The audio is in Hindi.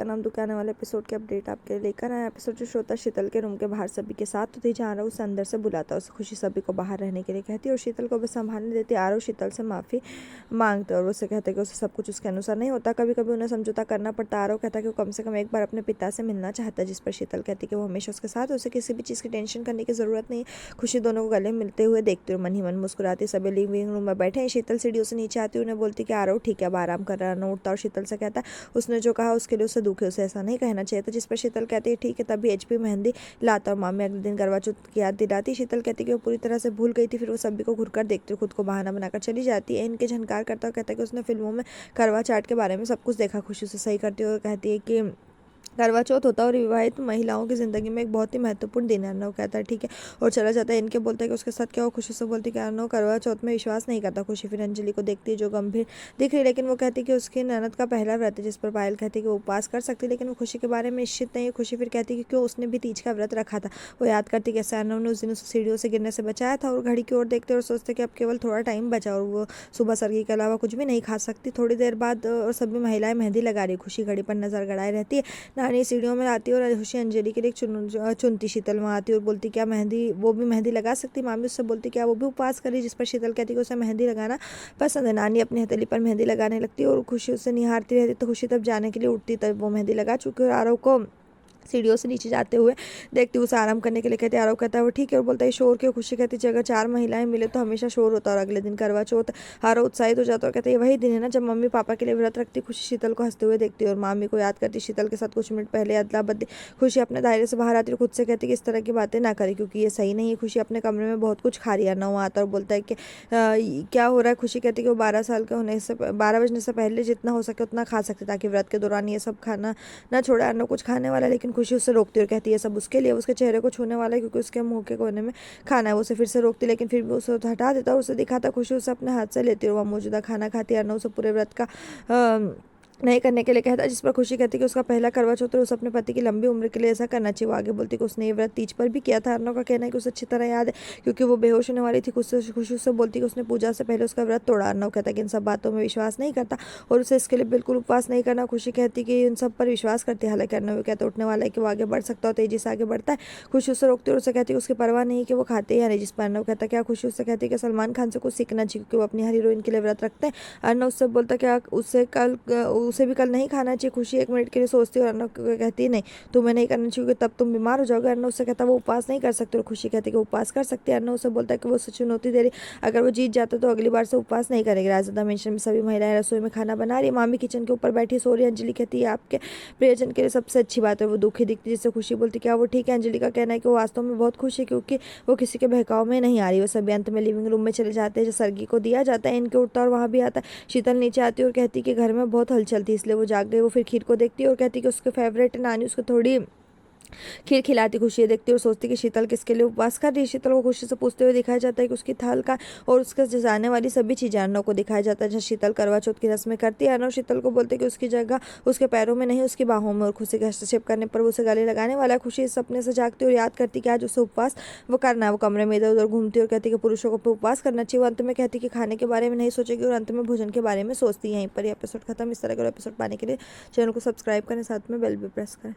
नाम दुख के आने वाले एपिसोड की अपडेट आपके लिए लेकर आया। एपिसोड जो श्रोता शीतल के रूम के बाहर सभी के साथ होती, जहाँ आरव उसे अंदर से बुलाता है। उसे खुशी सभी को बाहर रहने के लिए कहती है और शीतल को बस संभालने देती है। आरव शीतल से माफ़ी मांगते और उसे कहते हैं कि उसे सब कुछ उसके अनुसार नहीं होता, कभी कभी उन्हें समझौता करना पड़ता है। आरव कहता है कि वो कम से कम एक बार अपने पिता से मिलना चाहता है, जिस पर शीतल कहती है कि वो हमेशा उसके साथ, उसे किसी भी चीज़ की टेंशन करने की ज़रूरत नहीं है। खुशी दोनों को गले मिलते हुए देखती और मन ही मन मुस्कुराती। सभी लिविंग रूम में बैठे हैं। शीतल सीढ़ियों से नीचे आती उन्हें बोलती कि आरव ठीक है, अब आराम कर रहा है। उठता और शीतल से कहता है उसने जो कहा उसके लिए उसे दुख है, उसे ऐसा नहीं कहना चाहिए था। जिस पर शीतल कहती है ठीक है। तभी एचपी मेहंदी लाता और मामी अगले दिन करवा चौथ की याद दिलाती। शीतल कहती है कि वो पूरी तरह से भूल गई थी। फिर वो सभी को घुर कर देखती और खुद को बहाना बनाकर चली जाती है। इनके झनकार करता और कहता है कि उसने फिल्मों में करवा चौथ के बारे में सब कुछ देखा। खुशी से सही करती है और कहती है कि करवा चौथ होता है और विवाहित महिलाओं की ज़िंदगी में एक बहुत ही महत्वपूर्ण दिन है। अर्नव कहता है ठीक है और चला जाता है। इनके बोलता है कि उसके साथ क्या हो। खुशी से बोलती है कि अर्नव करवा चौथ में विश्वास नहीं करता। खुशी फिर अंजलि को देखती है जो गंभीर दिख रही है, लेकिन वो कहती है कि उसकी ननद का पहला व्रत है। जिस पर पायल कहती है कि वो उपवास कर सकती है, लेकिन वो खुशी के बारे में निश्चित नहीं है। खुशी फिर कहती है कि क्यों उसने भी तीज का व्रत रखा था। वो याद करती है कैसे अर्नव ने उस दिन उसे सीढ़ियों से गिरने से बचाया था और घड़ी की ओर देखते और सोचते कि अब केवल थोड़ा टाइम बचा और वो सुबह सरगी के अलावा कुछ भी नहीं खा सकती। थोड़ी देर बाद और सभी महिलाएं मेहंदी लगा रही। खुशी घड़ी पर नजर गड़ाए रहती है। नानी सीढ़ियों में आती और खुशी अंजलि के लिए चुनती। शीतल वहाँ आती और बोलती क्या मेहंदी, वो भी मेहंदी लगा सकती। मामी उससे बोलती क्या वो भी उपवास करी। जिस पर शीतल कहती कि उसे मेहंदी लगाना पसंद है। नानी अपनी हथेली पर मेहंदी लगाने लगती है और खुशी उससे निहारती रहती। तो खुशी तब जाने के लिए उठती, तब वो मेहंदी लगा चुकी और आरव को सीढ़ियों से नीचे जाते हुए देखती। उसे आराम करने के लिए कहते आरव कहता है वो ठीक है और बोलता है शोर क्यों। खुशी कहती है अगर 4 महिलाएं मिले तो हमेशा शोर होता और अगले दिन करवा चौथ। आरव उत्साहित हो जाता और कहते हैं वही दिन है ना जब मम्मी पापा के लिए व्रत रखती। खुशी शीतल को हंसते हुए देखती और मामी को याद करती। शीतल के साथ कुछ मिनट पहले अदला बदली। खुशी अपने दायरे से बाहर आती और खुद से कहती कि इस तरह की बातें ना करें क्योंकि ये सही नहीं है। खुशी अपने कमरे में बहुत कुछ खा रही है। नौ आता और बोलता है कि क्या हो रहा है। खुशी कहती है कि वो 12 साल के होने से 12 बजने से पहले जितना हो सके उतना खा सकते ताकि व्रत के दौरान ये सब खाना ना छोड़े। अर्नव कुछ खाने वाला, लेकिन खुशी उससे रोकती और कहती है सब उसके लिए, उसके चेहरे को छूने वाला है क्योंकि उसके मुंह के कोने में खाना है। वो उसे फिर से रोकती, लेकिन फिर भी उसे हटा देता और उसे दिखाता। खुशी उसे अपने हाथ से लेती और वह मौजूदा खाना खाती। अर्नव उसे पूरे व्रत का नहीं करने के लिए कहता है। जिस पर खुशी कहती है कि उसका पहला करवा चौथ है, उसे अपने पति की लंबी उम्र के लिए ऐसा करना चाहिए। वो आगे बोलती कि उसने ये व्रत तीज पर भी किया था। अर्नव का कहना है कि उसे अच्छी तरह याद है क्योंकि वो बेहोश होने वाली थी। खुशी उससे बोलती कि उसने पूजा से पहले उसका व्रत तोड़ा। अर्नव कहता है कि इन सब बातों में विश्वास नहीं करता और उसे इसके लिए बिल्कुल उपवास नहीं करना। खुशी कहती कि इन सब पर विश्वास करती है। हालांकि अर्नव कहता उठने वाला है कि वो आगे बढ़ सकता और तेजी से आगे बढ़ता है। खुशी उससे रोकती और उसे कहती है उसकी परवाह नहीं कि वो खाते या नहीं। जिस पर अर्नव कहता क्या। खुशी उससे कहती है कि सलमान खान से कुछ सीखना चाहिए क्योंकि वो अपनी हर हीरोइन के लिए व्रत रखते हैं। अर्नव उससे बोलता क्या उसे भी कल नहीं खाना चाहिए। खुशी 1 मिनट के लिए सोचती और अर्नव कहती नहीं तुम्हें नहीं करना चाहिए तब तुम बीमार हो जाओगे। अर्नव उससे कहता वो उपवास नहीं कर सकते और खुशी कहती कि वो उपवास कर सकती है। अर्नव उसे बोलता है कि वो उसे चुनौती दे रही, अगर वो जीत जाता तो अगली बार से उपवास नहीं करेगी। राजदा मेंशन में सभी महिलाएं रसोई में खाना बना रही। मामी किचन के ऊपर बैठी सो रही। अंजलि कहती है आपके प्रियजन के लिए सबसे अच्छी बात है वो दुखी दिखती, जिससे खुशी बोलती क्या वो ठीक है। अंजलि का कहना है कि वो वास्तव में बहुत खुश है क्योंकि वो किसी के बहकाव में नहीं आ रही। वो सभी अंत में लिविंग रूम में चले जाते हैं जो सरगी को दिया जाता है। इनके उठता और वहाँ भी आता है। शीतल नीचे आती और कहती कि घर में बहुत हलचल थी इसलिए वो जाग गई। वो फिर खीर को देखती है और कहती कि उसके फेवरेट नानी उसको थोड़ी खीर खिलाती। खुशी ये देखती और सोचती कि शीतल किसके लिए उपवास कर रही है। शीतल को खुशी से पूछते हुए दिखाया जाता है कि उसकी थाल का और उसके जाने वाली सभी चीजें। अर्नव को दिखाया जाता है जहाँ शीतल करवा चौथ की रस्में करती है। अर्नव शीतल को बोलते कि उसकी जगह उसके पैरों में नहीं उसकी बाहों में, और खुशी के हस्तक्षेप करने पर वो उसे गले लगाने वाला है। खुशी इस सपने से जागती और याद करती कि आज उसे उपवास वो करना है। वो कमरे में इधर उधर घूमती और कहती कि पुरुषों को उपवास करना चाहिए। वो अंत में कहती कि खाने के बारे में नहीं सोचेगी और अंत में भोजन के बारे में सोचती है। यहीं पर एपिसोड खत्म। इस तरह का एपिसोड पाने के लिए चैनल को सब्सक्राइब करें, साथ में बेल भी प्रेस करें।